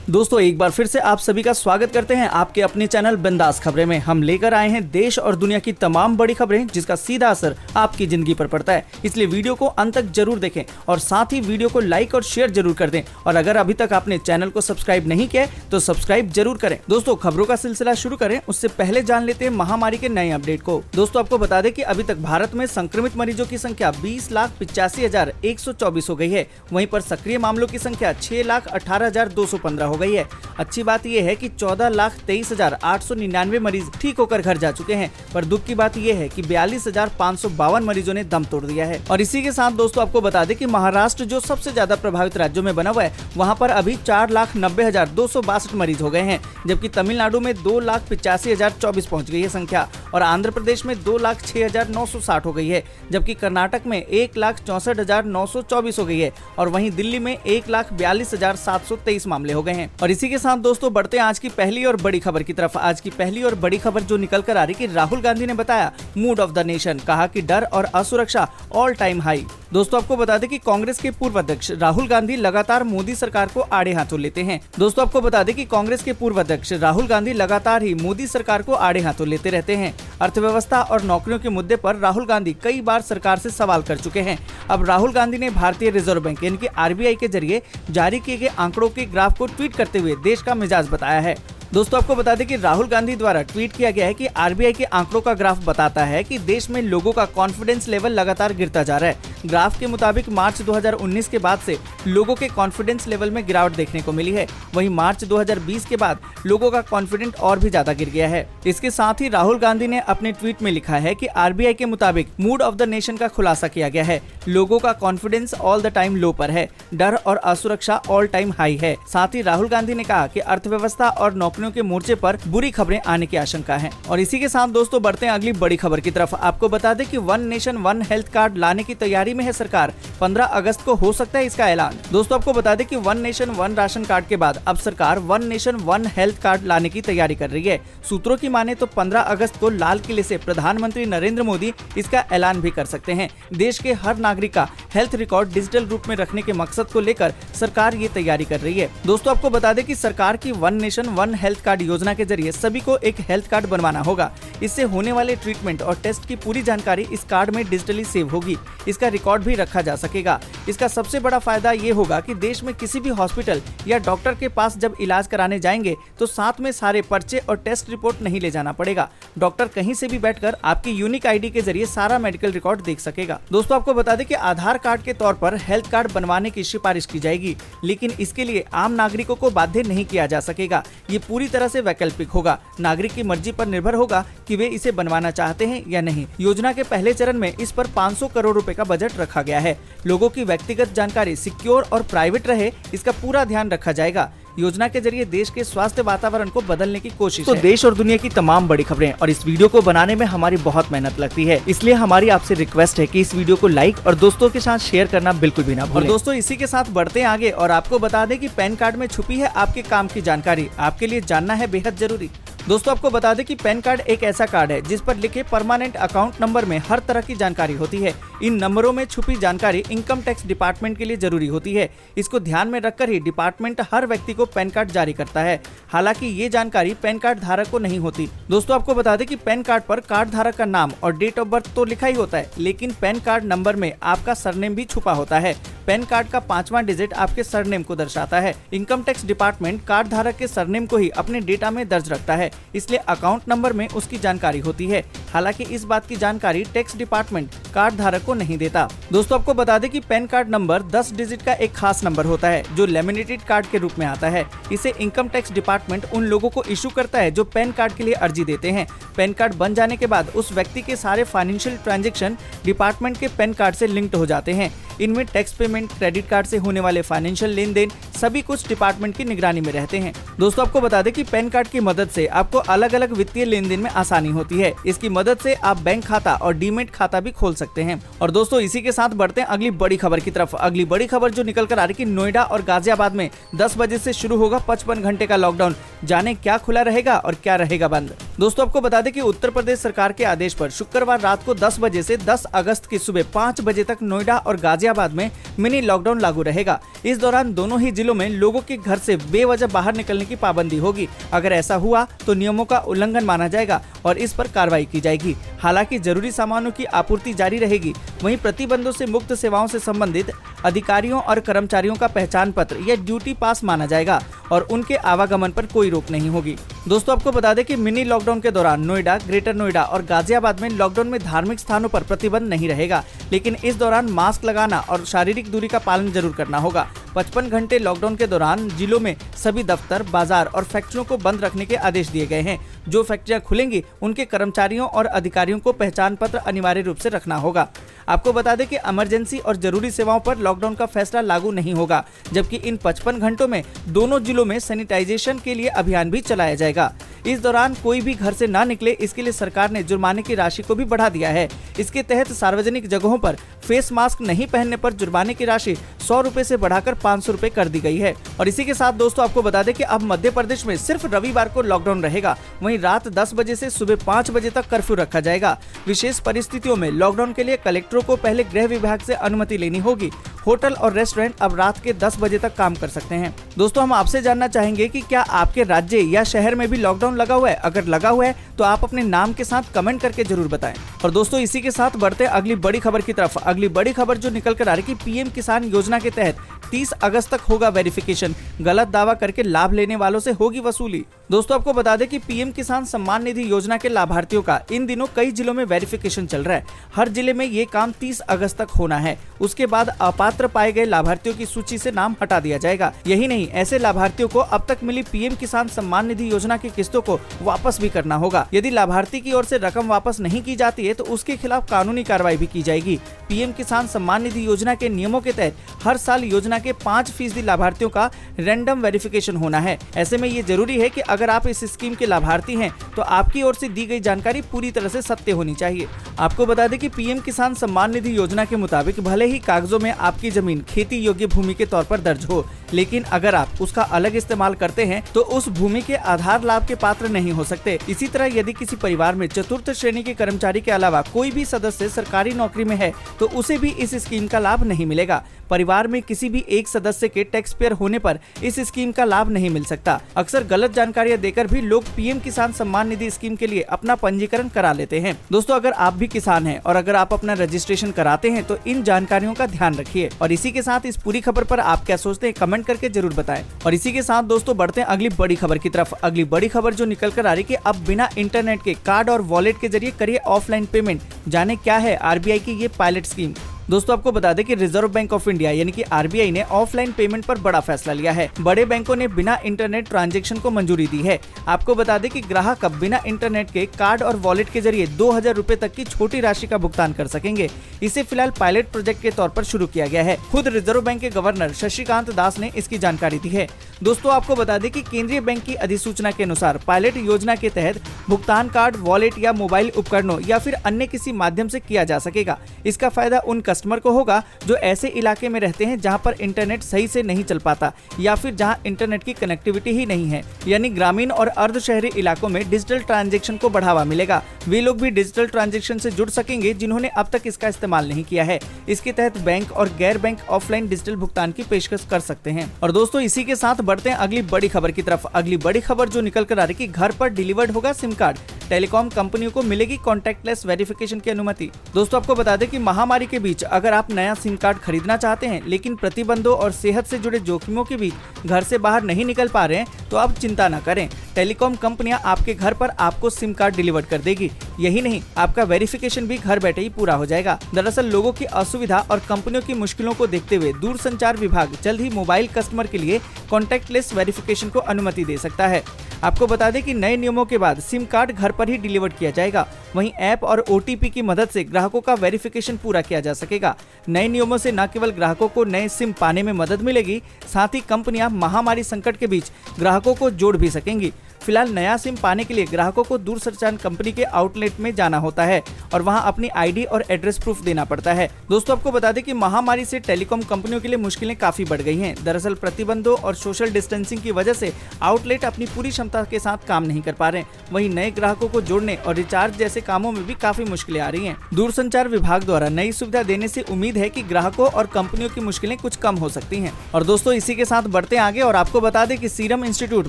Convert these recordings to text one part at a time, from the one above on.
दोस्तों एक बार फिर से आप सभी का स्वागत करते हैं आपके अपने चैनल बिंदास खबरें में। हम लेकर आए हैं देश और दुनिया की तमाम बड़ी खबरें जिसका सीधा असर आपकी जिंदगी पर पड़ता है। इसलिए वीडियो को अंत तक जरूर देखें और साथ ही वीडियो को लाइक और शेयर जरूर कर दें। और अगर अभी तक आपने चैनल को सब्सक्राइब नहीं किया तो सब्सक्राइब जरूर करें। दोस्तों खबरों का सिलसिला शुरू करें उससे पहले जान लेते हैं महामारी के नए अपडेट को। दोस्तों आपको बता दें कि अभी तक भारत में संक्रमित मरीजों की संख्या 20,85,124 हो गई है। वहीं पर सक्रिय मामलों की संख्या 6,18,215 हो गई है। अच्छी बात यह है कि 14,23,899 मरीज ठीक होकर घर जा चुके हैं। पर दुख की बात यह है कि 42,552 मरीजों ने दम तोड़ दिया है। और इसी के साथ दोस्तों आपको बता दें कि महाराष्ट्र जो सबसे ज्यादा प्रभावित राज्यों में बना हुआ है, वहां पर अभी 4,90,262 मरीज हो गए हैं। जबकि तमिलनाडु में 2,85,024 पहुँच गई है संख्या और आंध्र प्रदेश में 2,06,960 हो गई है। जबकि कर्नाटक में 1,64,924 हो गई है और वहीं दिल्ली में 1,42,723 मामले हो गए हैं। और इसी के साथ दोस्तों बढ़ते हैं आज की पहली और बड़ी खबर की तरफ। आज की पहली और बड़ी खबर जो निकल कर आ रही कि राहुल गांधी ने बताया मूड ऑफ द नेशन, कहा कि डर और असुरक्षा ऑल टाइम हाई। दोस्तों आपको बता दें कि कांग्रेस के पूर्व अध्यक्ष राहुल गांधी लगातार मोदी सरकार को आड़े हाथों लेते हैं। दोस्तों आपको बता दें कि कांग्रेस के पूर्व अध्यक्ष राहुल गांधी लगातार ही मोदी सरकार को आड़े हाथों लेते रहते हैं। अर्थव्यवस्था और नौकरियों के मुद्दे पर राहुल गांधी कई बार सरकार से सवाल कर चुके हैं। अब राहुल गांधी ने भारतीय रिजर्व बैंक यानी कि आरबीआई के जरिए जारी किए गए आंकड़ों के ग्राफ को ट्वीट करते हुए देश का मिजाज बताया है। दोस्तों आपको बता दें कि राहुल गांधी द्वारा ट्वीट किया गया है कि आरबीआई के आंकड़ों का ग्राफ बताता है कि देश में लोगों का कॉन्फिडेंस लेवल लगातार गिरता जा रहा है। ग्राफ के मुताबिक मार्च 2019 के बाद से लोगों के कॉन्फिडेंस लेवल में गिरावट देखने को मिली है। वहीं मार्च 2020 के बाद लोगों का कॉन्फिडेंस और भी ज्यादा गिर गया है। इसके साथ ही राहुल गांधी ने अपने ट्वीट में लिखा है कि आरबीआई के मुताबिक मूड ऑफ द नेशन का खुलासा किया गया है। लोगों का कॉन्फिडेंस ऑल द टाइम लो पर है, डर और असुरक्षा ऑल टाइम हाई है। साथ ही राहुल गांधी ने कहा कि अर्थव्यवस्था और नौकरियों के मोर्चे पर बुरी खबरें आने की आशंका है। और इसी के साथ दोस्तों बढ़ते हैं अगली बड़ी खबर की तरफ। आपको बता दें कि one nation one health card लाने की तैयारी में है सरकार। 15 अगस्त को हो सकता है इसका ऐलान। दोस्तों आपको बता दें कि one nation one ration card के बाद अब सरकार one nation one health card लाने की तैयारी कर रही है। सूत्रों की माने तो 15 अगस्त को लाल किले से प्रधानमंत्री नरेंद्र मोदी इसका ऐलान भी कर सकते हैं। देश के हर नागरिक का हेल्थ रिकॉर्ड डिजिटल रूप में रखने के मकसद को लेकर सरकार ये तैयारी कर रही है। दोस्तों आपको बता दें कि सरकार की one nation one health card योजना के जरिए सभी को एक हेल्थ कार्ड बनवाना होगा। इससे होने वाले ट्रीटमेंट और टेस्ट की पूरी जानकारी इस कार्ड में डिजिटली सेव होगी। इसका रिकॉर्ड भी रखा जा सकेगा। इसका सबसे बड़ा फायदा ये होगा कि देश में किसी भी हॉस्पिटल या डॉक्टर के पास जब इलाज कराने जाएंगे तो साथ में सारे पर्चे और टेस्ट रिपोर्ट नहीं ले जाना पड़ेगा। डॉक्टर कहीं से भी बैठकर आपकी यूनिक आईडी के जरिए सारा मेडिकल रिकॉर्ड देख सकेगा। दोस्तों आपको बता दें कि आधार कार्ड के तौर पर हेल्थ कार्ड बनवाने की सिफारिश की जाएगी, लेकिन इसके लिए आम नागरिकों को बाध्य नहीं किया जा सकेगा। ये पूरी तरह से वैकल्पिक होगा। नागरिक की मर्जी पर निर्भर होगा कि वे इसे बनवाना चाहते हैं या नहीं। योजना के पहले चरण में इस पर 500 करोड़ रुपए का बजट रखा गया है। लोगों की व्यक्तिगत जानकारी सिक्योर और प्राइवेट रहे, इसका पूरा ध्यान रखा जाएगा। योजना के जरिए देश के स्वास्थ्य वातावरण को बदलने की कोशिश है। तो देश और दुनिया की तमाम बड़ी खबरें और इस वीडियो को बनाने में हमारी बहुत मेहनत लगती है, इसलिए हमारी आपसे रिक्वेस्ट है कि इस वीडियो को लाइक और दोस्तों के साथ शेयर करना बिल्कुल भी ना भूलें। और दोस्तों इसी के साथ बढ़ते हैं आगे और आपको बता दें कि पैन कार्ड में छुपी है आपके काम की जानकारी, आपके लिए जानना है बेहद जरूरी। दोस्तों आपको बता दें कि पैन कार्ड एक ऐसा कार्ड है जिस पर लिखे परमानेंट अकाउंट नंबर में हर तरह की जानकारी होती है। इन नंबरों में छुपी जानकारी इनकम टैक्स डिपार्टमेंट के लिए जरूरी होती है। इसको ध्यान में रखकर ही डिपार्टमेंट हर व्यक्ति को पैन कार्ड जारी करता है। हालांकि ये जानकारी पैन कार्ड धारक को नहीं होती। दोस्तों आपको बता दें कि पैन कार्ड पर कार्ड धारक का नाम और डेट ऑफ बर्थ तो लिखा ही होता है, लेकिन पैन कार्ड नंबर में आपका सरनेम भी छुपा होता है। पैन कार्ड का 5वां डिजिट आपके सरनेम को दर्शाता है। इनकम टैक्स डिपार्टमेंट कार्ड धारक के सरनेम को ही अपने डेटा में दर्ज रखता है, इसलिए अकाउंट नंबर में उसकी जानकारी होती है। हालांकि इस बात की जानकारी टैक्स डिपार्टमेंट कार्ड धारक को नहीं देता। दोस्तों आपको बता दें कि पैन कार्ड नंबर 10 डिजिट का एक खास नंबर होता है जो लेमिनेटेड कार्ड के रूप में आता है। इसे इनकम टैक्स डिपार्टमेंट उन लोगों को इशू करता है जो पैन कार्ड के लिए अर्जी देते हैं। पैन कार्ड बन जाने के बाद उस व्यक्ति के सारे फाइनेंशियल ट्रांजैक्शन डिपार्टमेंट के पैन कार्ड से लिंक्ड हो जाते हैं। इनमें टैक्स पेमेंट, क्रेडिट कार्ड से होने वाले फाइनेंशियल लेन देन सभी कुछ डिपार्टमेंट की निगरानी में रहते हैं। दोस्तों आपको बता दें कि पैन कार्ड की मदद से आप आपको अलग अलग वित्तीय लेन देन में आसानी होती है। इसकी मदद से आप बैंक खाता और डीमेट खाता भी खोल सकते हैं। और दोस्तों इसी के साथ बढ़ते हैं अगली बड़ी खबर की तरफ। अगली बड़ी खबर जो निकल कर आ रही है कि नोएडा और गाजियाबाद में 10 बजे से शुरू होगा 55 घंटे का लॉकडाउन। जाने क्या खुला रहेगा और क्या रहेगा बंद। दोस्तों आपको बता दें कि उत्तर प्रदेश सरकार के आदेश पर शुक्रवार रात को 10 बजे से 10 अगस्त की सुबह 5 बजे तक नोएडा और गाजियाबाद में मिनी लॉकडाउन लागू रहेगा। इस दौरान दोनों ही जिलों में लोगों के घर से बेवजह बाहर निकलने की पाबंदी होगी। अगर ऐसा हुआ तो नियमों का उल्लंघन माना जाएगा और इस पर कार्रवाई की जाएगी। हालांकि जरूरी सामानों की आपूर्ति जारी रहेगी। वहीं प्रतिबंधों से मुक्त सेवाओं से संबंधित अधिकारियों और कर्मचारियों का पहचान पत्र या ड्यूटी पास माना जाएगा और उनके आवागमन पर कोई रोक नहीं होगी। दोस्तों आपको बता दें कि मिनी लॉकडाउन के दौरान नोएडा, ग्रेटर नोएडा और गाजियाबाद में लॉकडाउन में धार्मिक स्थानों पर प्रतिबंध नहीं रहेगा, लेकिन इस दौरान मास्क लगाना और शारीरिक दूरी का पालन जरूर करना होगा। 55 घंटे लॉकडाउन के दौरान जिलों में सभी दफ्तर, बाजार और फैक्ट्रियों को बंद रखने के आदेश दिए गए हैं। जो फैक्ट्रियां खुलेंगी उनके कर्मचारियों और अधिकारियों को पहचान पत्र अनिवार्य रूप से रखना होगा। आपको बता दें कि इमरजेंसी और जरूरी सेवाओं पर लॉकडाउन का फैसला लागू नहीं होगा, जबकि इन 55 घंटों में दोनों जिलों में सैनिटाइजेशन के लिए अभियान भी चलाया जाएगा। इस दौरान कोई भी घर से ना निकले, इसके लिए सरकार ने जुर्माने की राशि को भी बढ़ा दिया है। इसके तहत सार्वजनिक जगहों पर फेस मास्क नहीं पहनने पर जुर्माने की राशि 100 रुपए से बढ़ाकर 500 रुपए कर दी गई है। और इसी के साथ दोस्तों आपको बता दें कि अब मध्य प्रदेश में सिर्फ रविवार को लॉकडाउन रहेगा। वहीं रात 10 बजे से सुबह 5 बजे तक कर्फ्यू रखा जाएगा। विशेष परिस्थितियों में लॉकडाउन के लिए कलेक्टरों को पहले गृह विभाग से अनुमति लेनी होगी। होटल और रेस्टोरेंट अब रात के 10 बजे तक काम कर सकते हैं। दोस्तों हम आपसे जानना चाहेंगे कि क्या आपके राज्य या शहर में भी लॉकडाउन लगा हुआ है? अगर लगा हुआ है तो आप अपने नाम के साथ कमेंट करके जरूर बताएं। और दोस्तों इसी के साथ बढ़ते अगली बड़ी खबर की तरफ। अगली बड़ी खबर जो निकल कर आ रही है कि पीएम किसान योजना के तहत 30 अगस्त तक होगा वेरिफिकेशन। गलत दावा करके लाभ लेने वालों से होगी वसूली। दोस्तों आपको बता दें कि पीएम किसान सम्मान निधि योजना के लाभार्थियों का इन दिनों कई जिलों में वेरिफिकेशन चल रहा है। हर जिले में ये काम 30 अगस्त तक होना है। उसके बाद अपात्र पाए गए लाभार्थियों की सूची से नाम हटा दिया जाएगा। यही नहीं, ऐसे लाभार्थियों को अब तक मिली पीएम किसान सम्मान निधि योजना की किस्तों को वापस भी करना होगा। यदि लाभार्थी की ओर से रकम वापस नहीं की जाती है तो उसके खिलाफ कानूनी कार्रवाई भी की जाएगी। पीएम किसान सम्मान निधि योजना के नियमों के तहत हर साल योजना के 5% लाभार्थियों का रैंडम वेरिफिकेशन होना है। ऐसे में ये जरूरी है कि अगर आप इस स्कीम के लाभार्थी हैं तो आपकी ओर से दी गई जानकारी पूरी तरह से सत्य होनी चाहिए। आपको बता दें कि पीएम किसान सम्मान निधि योजना के मुताबिक भले ही कागजों में आपकी जमीन खेती योग्य भूमि के तौर पर दर्ज हो, लेकिन अगर आप उसका अलग इस्तेमाल करते हैं तो उस भूमि के आधार लाभ के पात्र नहीं हो सकते। इसी तरह यदि किसी परिवार में चतुर्थ श्रेणी के कर्मचारी के अलावा कोई भी सदस्य सरकारी नौकरी में है तो उसे भी इस स्कीम का लाभ नहीं मिलेगा। परिवार में किसी भी एक सदस्य के टैक्स पेयर होने पर इस स्कीम का लाभ नहीं मिल सकता। अक्सर गलत जानकारियां देकर भी लोग पीएम किसान सम्मान निधि स्कीम के लिए अपना पंजीकरण करा लेते हैं। दोस्तों अगर आप भी किसान हैं और अगर आप अपना रजिस्ट्रेशन कराते हैं तो इन जानकारियों का ध्यान रखिए। और इसी के साथ इस पूरी खबर पर आप क्या सोचते हैं कमेंट करके जरूर बताएं। और इसी के साथ दोस्तों बढ़ते हैं अगली बड़ी खबर की तरफ। अगली बड़ी खबर जो निकल कर आ रही है कि अब बिना इंटरनेट के कार्ड और वॉलेट के जरिए करिए ऑफलाइन पेमेंट। जाने क्या है आरबीआई की ये पायलट स्कीम। दोस्तों आपको बता दें कि रिजर्व बैंक ऑफ इंडिया यानी कि आरबीआई ने ऑफलाइन पेमेंट पर बड़ा फैसला लिया है। बड़े बैंकों ने बिना इंटरनेट ट्रांजैक्शन को मंजूरी दी है। आपको बता दें कि ग्राहक अब बिना इंटरनेट के कार्ड और वॉलेट के जरिए 2000 रुपए तक की छोटी राशि का भुगतान कर सकेंगे। इसे फिलहाल पायलट प्रोजेक्ट के तौर पर शुरू किया गया है। खुद रिजर्व बैंक के गवर्नर शक्तिकांत दास ने इसकी जानकारी दी है। दोस्तों आपको बता दें कि केंद्रीय बैंक की अधिसूचना के अनुसार पायलट योजना के तहत भुगतान कार्ड, वॉलेट या मोबाइल उपकरणों या फिर अन्य किसी माध्यम से किया जा सकेगा। इसका फायदा उन कस्टमर को होगा जो ऐसे इलाके में रहते हैं जहां पर इंटरनेट सही से नहीं चल पाता या फिर जहां इंटरनेट की कनेक्टिविटी ही नहीं है। यानी ग्रामीण और अर्ध शहरी इलाकों में डिजिटल ट्रांजैक्शन को बढ़ावा मिलेगा। वे लोग भी डिजिटल ट्रांजैक्शन से जुड़ सकेंगे जिन्होंने अब तक इसका इस्तेमाल नहीं किया है। इसके तहत बैंक और गैर बैंक ऑफलाइन डिजिटल भुगतान की पेशकश कर सकते हैं। और दोस्तों इसी के साथ बढ़ते हैं अगली बड़ी खबर की तरफ। अगली बड़ी खबर जो निकल कर आ रही है कि घर पर डिलीवर्ड होगा सिम कार्ड। टेलीकॉम कंपनियों को मिलेगी कॉन्टैक्टलेस वेरिफिकेशन की अनुमति। दोस्तों आपको बता दें कि महामारी के बीच अगर आप नया सिम कार्ड खरीदना चाहते हैं लेकिन प्रतिबंधों और सेहत से जुड़े जोखिमों के बीच घर से बाहर नहीं निकल पा रहे हैं तो आप चिंता न करें। टेलीकॉम कंपनियां आपके घर पर आपको सिम कार्ड डिलीवर कर देगी। यही नहीं, आपका वेरिफिकेशन भी घर बैठे ही पूरा हो जाएगा। दरअसल लोगों की असुविधा और कंपनियों की मुश्किलों को देखते हुए दूरसंचार विभाग जल्द ही मोबाइल कस्टमर के लिए कॉन्टैक्टलेस वेरिफिकेशन को अनुमति दे सकता है। आपको बता दें कि नए नियमों के बाद सिम कार्ड घर पर ही डिलीवर किया जाएगा। वहीं ऐप और OTP की मदद से ग्राहकों का वेरिफिकेशन पूरा किया जा सकेगा। नए नियमों से न केवल ग्राहकों को नए सिम पाने में मदद मिलेगी, साथ ही कंपनियां महामारी संकट के बीच ग्राहकों को जोड़ भी सकेंगी। फिलहाल नया सिम पाने के लिए ग्राहकों को दूरसंचार कंपनी के आउटलेट में जाना होता है और वहां अपनी ID और एड्रेस प्रूफ देना पड़ता है। दोस्तों आपको बता दें कि महामारी से टेलीकॉम कंपनियों के लिए मुश्किलें काफी बढ़ गई हैं। दरअसल प्रतिबंधों और सोशल डिस्टेंसिंग की वजह से आउटलेट अपनी पूरी क्षमता के साथ काम नहीं कर पा रहे। वहीं नए ग्राहकों को जोड़ने और रिचार्ज जैसे कामों में भी काफी मुश्किलें आ रही हैं। दूरसंचार विभाग द्वारा नई सुविधा देने से उम्मीद है कि ग्राहकों और कंपनियों की मुश्किलें कुछ कम हो सकती हैं। और दोस्तों इसी के साथ बढ़ते आगे और आपको बता दें कि सीरम इंस्टीट्यूट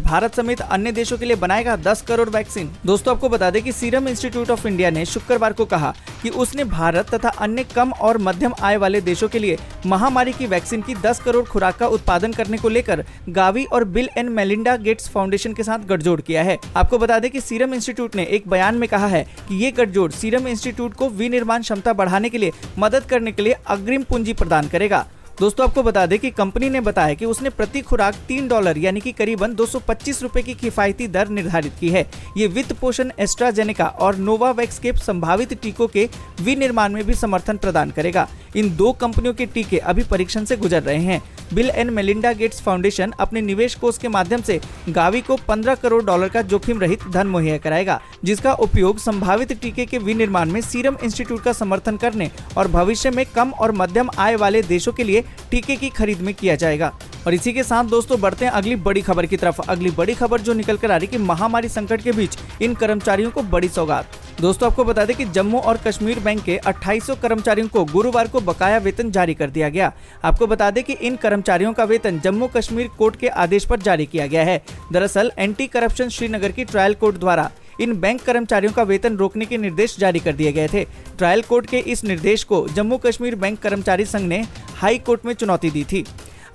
भारत समेत अन्य देशों के लिए बनाएगा 10 करोड़ वैक्सीन। दोस्तों आपको बता दें कि सीरम इंस्टीट्यूट ऑफ इंडिया ने शुक्रवार को कहा कि उसने भारत तथा अन्य कम और मध्यम आय वाले देशों के लिए महामारी की वैक्सीन की 10 करोड़ खुराक का उत्पादन करने को लेकर गावी और bill and Melinda Gates foundation के साथ गठजोड़ किया है। आपको बता दें कि सीरम इंस्टीट्यूट ने एक बयान में कहा है कि ये गठजोड़ सीरम इंस्टीट्यूट को विनिर्माण क्षमता बढ़ाने के लिए मदद करने के लिए अग्रिम पूंजी प्रदान करेगा। दोस्तों आपको बता दें कि कंपनी ने बताया कि उसने प्रति खुराक $3 यानी कि करीबन 225 रुपए की किफायती दर निर्धारित की है। ये वित्त पोषण एस्ट्राजेनेका और नोवावैक्स के संभावित टीकों के विनिर्माण में भी समर्थन प्रदान करेगा। इन दो कंपनियों के टीके अभी परीक्षण से गुजर रहे हैं। Bill and Melinda Gates foundation अपने निवेश कोष के माध्यम से गावी को $15 करोड़ का जोखिम रहित धन मुहैया कराएगा, जिसका उपयोग संभावित टीके के विनिर्माण में सीरम इंस्टीट्यूट का समर्थन करने और भविष्य में कम और मध्यम आय वाले देशों के लिए टीके की खरीद में किया जाएगा। और इसी के साथ दोस्तों बढ़ते हैं अगली बड़ी खबर की तरफ। अगली बड़ी खबर जो निकल कर आ रही कि महामारी संकट के बीच इन कर्मचारियों को बड़ी सौगात। दोस्तों आपको बता दें कि जम्मू और कश्मीर बैंक के 2800 कर्मचारियों को गुरुवार को बकाया वेतन जारी कर दिया गया। आपको बता दें कि इन कर्मचारियों का वेतन जम्मू कश्मीर कोर्ट के आदेश पर जारी किया गया है। दरअसल एंटी करप्शन श्रीनगर की ट्रायल कोर्ट द्वारा इन बैंक कर्मचारियों का वेतन रोकने के निर्देश जारी कर दिए गए थे। ट्रायल कोर्ट के इस निर्देश को जम्मू कश्मीर बैंक कर्मचारी संघ ने हाई कोर्ट में चुनौती दी थी।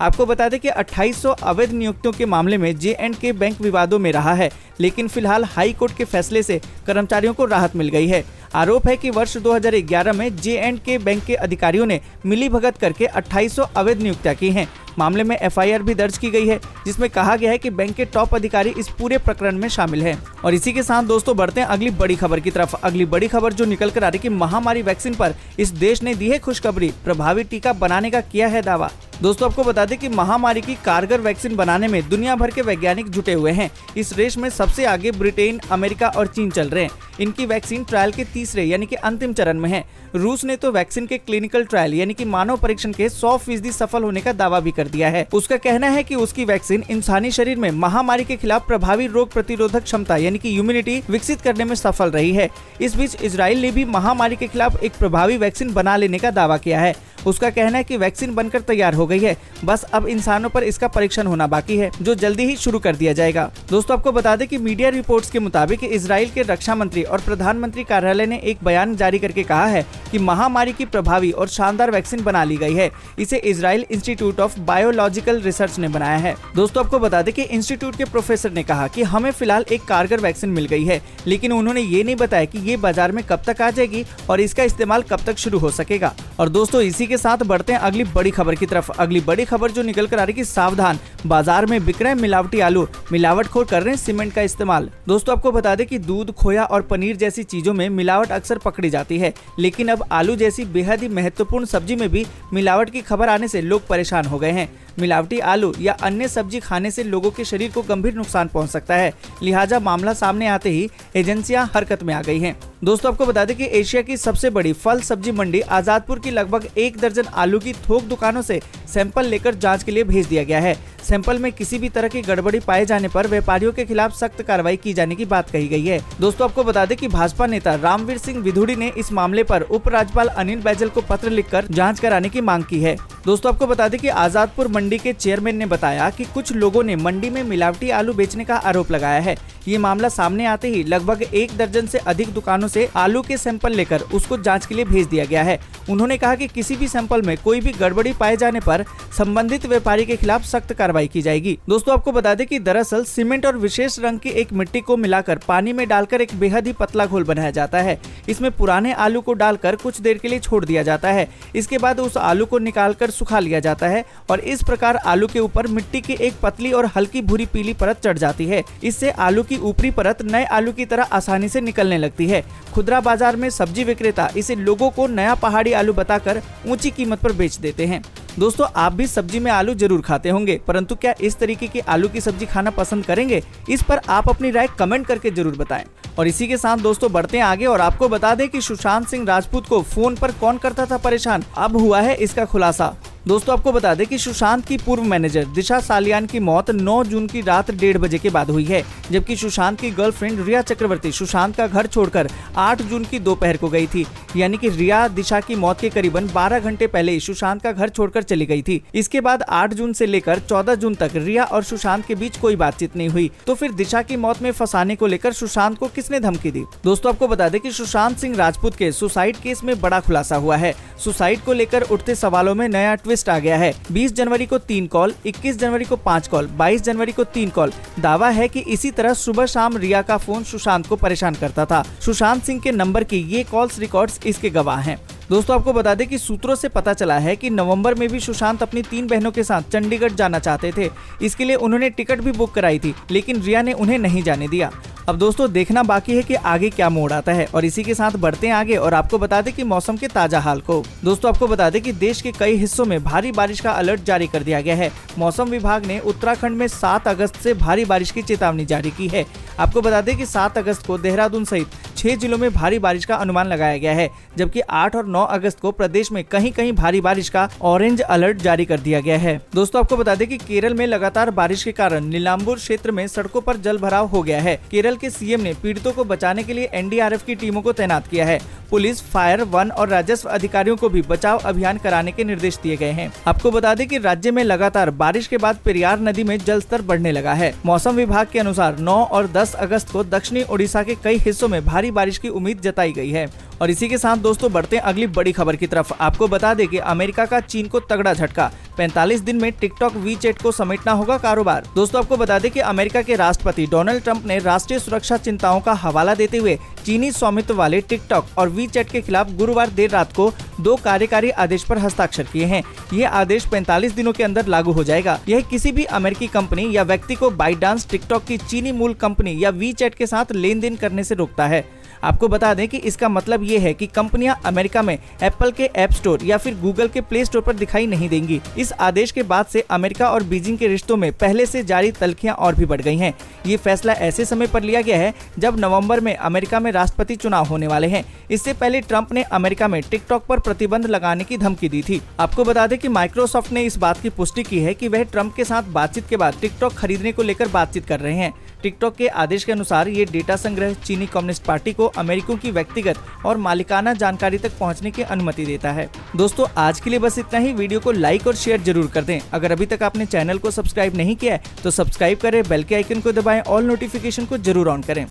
आपको बता दें कि 2800 अवैध नियुक्तियों के मामले में J&K बैंक विवादों में रहा है, लेकिन फिलहाल हाई कोर्ट के फैसले से कर्मचारियों को राहत मिल गई है। आरोप है कि वर्ष 2011 में J&K बैंक के अधिकारियों ने मिलीभगत करके 2800 अवैध नियुक्तियां की हैं। मामले में FIR भी दर्ज की गई है, जिसमें कहा गया है कि बैंक के टॉप अधिकारी इस पूरे प्रकरण में शामिल हैं। और इसी के साथ दोस्तों बढ़ते हैं अगली बड़ी खबर की तरफ। अगली बड़ी खबर जो निकल कर आ रही कि महामारी वैक्सीन पर इस देश ने दी है खुशखबरी, प्रभावी टीका बनाने का किया है दावा। दोस्तों आपको बता दें कि महामारी की कारगर वैक्सीन बनाने में दुनिया भर के वैज्ञानिक जुटे हुए हैं। इस रेस में सबसे आगे ब्रिटेन, अमेरिका और चीन चल रहे हैं। इनकी वैक्सीन ट्रायल के तीसरे यानी कि अंतिम चरण में है। रूस ने तो वैक्सीन के क्लिनिकल ट्रायल यानी कि मानव परीक्षण के 100% सफल होने का दावा भी कर दिया है। उसका कहना है कि उसकी वैक्सीन इंसानी शरीर में महामारी के खिलाफ प्रभावी रोग प्रतिरोधक क्षमता यानी कि इम्यूनिटी विकसित करने में सफल रही है। इस बीच इजराइल ने भी महामारी के खिलाफ एक प्रभावी वैक्सीन बना लेने का दावा किया है। उसका कहना है कि वैक्सीन बनकर तैयार हो गई है, बस अब इंसानों पर इसका परीक्षण होना बाकी है, जो जल्दी ही शुरू कर दिया जाएगा। दोस्तों आपको बता दें कि मीडिया रिपोर्ट्स के मुताबिक इजराइल के रक्षा मंत्री और प्रधानमंत्री कार्यालय ने एक बयान जारी करके कहा है कि महामारी की प्रभावी और शानदार वैक्सीन बना ली गई है। इसे Israel institute of biological research ने बनाया है। दोस्तों आपको बता दें कि इंस्टीट्यूट के प्रोफेसर ने कहा कि हमें फिलहाल एक कारगर वैक्सीन मिल गई है, लेकिन उन्होंने ये नहीं बताया कि ये बाजार में कब तक आ जाएगी और इसका इस्तेमाल कब तक शुरू हो सकेगा। और दोस्तों इसी के साथ बढ़ते हैं अगली बड़ी खबर की तरफ। अगली बड़ी खबर जो निकल कर आ रही कि सावधान, बाजार में बिक रहे मिलावटी आलू, मिलावटखोर कर रहे हैं सीमेंट का इस्तेमाल। दोस्तों आपको बता दें कि दूध, खोया और पनीर जैसी चीजों में मिलावट अक्सर पकड़ी जाती है, लेकिन अब आलू जैसी बेहद ही महत्वपूर्ण सब्जी में भी मिलावट की खबर आने से लोग परेशान हो गए हैं। मिलावटी आलू या अन्य सब्जी खाने से लोगों के शरीर को गंभीर नुकसान पहुंच सकता है, लिहाजा मामला सामने आते ही एजेंसियां हरकत में आ गई हैं। दोस्तों आपको बता दें कि एशिया की सबसे बड़ी फल सब्जी मंडी आजादपुर की लगभग 1 दर्जन आलू की थोक दुकानों से सैंपल लेकर जांच के लिए भेज दिया गया है। सैंपल में किसी भी तरह की गड़बड़ी पाए जाने पर व्यापारियों के खिलाफ सख्त कार्रवाई की जाने की बात कही गई है। दोस्तों आपको बता दें कि भाजपा नेता रामवीर सिंह विधुड़ी ने इस मामले पर उपराज्यपाल अनिल बैजल को पत्र लिखकर जांच कराने की मांग की है। दोस्तों आपको बता दें कि आजादपुर मंडी के चेयरमैन ने बताया कि कुछ लोगों ने मंडी में मिलावटी आलू बेचने का आरोप लगाया है। ये मामला सामने आते ही लगभग 1 दर्जन से अधिक दुकानों से आलू के सैंपल लेकर उसको जांच के लिए भेज दिया गया है। उन्होंने कहा कि किसी भी सैंपल में कोई भी गड़बड़ी पाए जाने पर संबंधित व्यापारी के खिलाफ सख्त कार्रवाई की जाएगी। दोस्तों आपको बता दें कि दरअसल सीमेंट और विशेष रंग की एक मिट्टी को मिलाकर पानी में डालकर एक बेहद ही पतला घोल बनाया जाता है। इसमें पुराने आलू को डालकर कुछ देर के लिए छोड़ दिया जाता है। इसके बाद उस आलू को निकालकर सुखा लिया जाता है और इस प्रकार आलू के ऊपर मिट्टी की एक पतली और हल्की भूरी पीली परत चढ़ जाती है। इससे आलू की ऊपरी परत नए आलू की तरह आसानी से निकलने लगती है। खुदरा बाजार में सब्जी विक्रेता इसे लोगों को नया पहाड़ी आलू बताकर ऊंची कीमत पर बेच देते हैं। दोस्तों आप भी सब्जी में आलू जरूर खाते होंगे, परंतु क्या इस तरीके की आलू की सब्जी खाना पसंद करेंगे? इस पर आप अपनी राय कमेंट करके जरूर बताएं। और इसी के साथ दोस्तों बढ़ते हैं आगे और आपको बता दें कि सुशांत सिंह राजपूत को फोन पर कौन करता था परेशान, अब हुआ है इसका खुलासा। दोस्तों आपको बता दें कि सुशांत की पूर्व मैनेजर दिशा सालियान की मौत 9 जून की रात 1:30 बजे के बाद हुई है, जबकि सुशांत की गर्लफ्रेंड रिया चक्रवर्ती सुशांत का घर छोड़कर 8 जून की दोपहर को गई थी। यानी कि रिया दिशा की मौत के करीबन 12 घंटे पहले ही सुशांत का घर छोड़कर चली गई थी। इसके बाद 8 जून से लेकर 14 जून तक रिया और सुशांत के बीच कोई बातचीत नहीं हुई। तो फिर दिशा की मौत में फंसाने को लेकर सुशांत को किसने धमकी दी? दोस्तों आपको बता दें कि सुशांत सिंह राजपूत के सुसाइड केस में बड़ा खुलासा हुआ है। सुसाइड को लेकर उठते सवालों में नया ट्विस्ट आ गया है। 20 जनवरी को 3 कॉल, 21 जनवरी को 5 कॉल, 22 जनवरी को 3 कॉल। दावा है कि इसी तरह सुबह शाम रिया का फोन सुशांत को परेशान करता था। सुशांत सिंह के नंबर की ये कॉल्स रिकॉर्ड्स इसके गवाह हैं। दोस्तों आपको बता दें कि सूत्रों से पता चला है कि नवंबर में भी सुशांत अपनी 3 बहनों के साथ चंडीगढ़ जाना चाहते थे। इसके लिए उन्होंने टिकट भी बुक कराई थी, लेकिन रिया ने उन्हें नहीं जाने दिया। अब दोस्तों देखना बाकी है कि आगे क्या मोड़ आता है। और इसी के साथ बढ़ते हैं आगे और आपको बता दें कि मौसम के ताजा हाल को। दोस्तों आपको बता दें कि देश के कई हिस्सों में भारी बारिश का अलर्ट जारी कर दिया गया है। मौसम विभाग ने उत्तराखंड में 7 अगस्त से भारी बारिश की चेतावनी जारी की है। आपको बता दें कि 7 अगस्त को देहरादून सहित 6 जिलों में भारी बारिश का अनुमान लगाया गया है, जबकि 8 और 9 अगस्त को प्रदेश में कहीं कहीं भारी बारिश का ऑरेंज अलर्ट जारी कर दिया गया है। दोस्तों आपको बता दें कि केरल में लगातार बारिश के कारण नीलांबूर क्षेत्र में सड़कों पर जल भराव हो गया है। केरल के सीएम ने पीड़ितों को बचाने के लिए एनडीआरएफ की टीमों को तैनात किया है। पुलिस, फायर, वन और राजस्व अधिकारियों को भी बचाव अभियान कराने के निर्देश दिए गए हैं। आपको बता दें कि राज्य में लगातार बारिश के बाद पेरियार नदी में जलस्तर बढ़ने लगा है। मौसम विभाग के अनुसार 9 और 10 अगस्त को दक्षिणी ओडिशा के कई हिस्सों में भारी बारिश की उम्मीद जताई गई है। और इसी के साथ दोस्तों बढ़ते हैं अगली बड़ी खबर की तरफ। आपको बता दें कि अमेरिका का चीन को तगड़ा झटका, 45 दिन में टिकटॉक वीचैट को समेटना होगा कारोबार। दोस्तों आपको बता दें कि अमेरिका के राष्ट्रपति डोनाल्ड ट्रंप ने राष्ट्रीय सुरक्षा चिंताओं का हवाला देते हुए चीनी स्वामित्व वाले टिकटॉक और वीचैट के खिलाफ गुरुवार देर रात को 2 कार्यकारी आदेश पर हस्ताक्षर किए हैं। ये आदेश 45 दिनों के अंदर लागू हो जाएगा। यह किसी भी अमेरिकी कंपनी या व्यक्ति को बाइडांस, टिकटॉक की चीनी मूल कंपनी या वीचैट के साथ लेन देन करने से रोकता है। आपको बता दें कि इसका मतलब ये है कि कंपनियां अमेरिका में एप्पल के ऐप स्टोर या फिर गूगल के प्ले स्टोर पर दिखाई नहीं देंगी। इस आदेश के बाद से अमेरिका और बीजिंग के रिश्तों में पहले से जारी तल्खियां और भी बढ़ गई हैं। ये फैसला ऐसे समय पर लिया गया है जब नवंबर में अमेरिका में राष्ट्रपति चुनाव होने वाले हैं। इससे पहले ट्रंप ने अमेरिका में टिकटॉक पर प्रतिबंध लगाने की धमकी दी थी। आपको बता दें कि माइक्रोसॉफ्ट ने इस बात की पुष्टि की है कि वह ट्रंप के साथ बातचीत के बाद टिकटॉक खरीदने को लेकर बातचीत कर रहे हैं। टिकटॉक के आदेश के अनुसार ये डेटा संग्रह चीनी कम्युनिस्ट पार्टी को अमेरिकियों की व्यक्तिगत और मालिकाना जानकारी तक पहुंचने की अनुमति देता है। दोस्तों आज के लिए बस इतना ही। वीडियो को लाइक और शेयर जरूर कर दें। अगर अभी तक आपने चैनल को सब्सक्राइब नहीं किया है तो सब्सक्राइब करें, बेल के आइकन को दबाएं, ऑल नोटिफिकेशन को जरूर ऑन करें।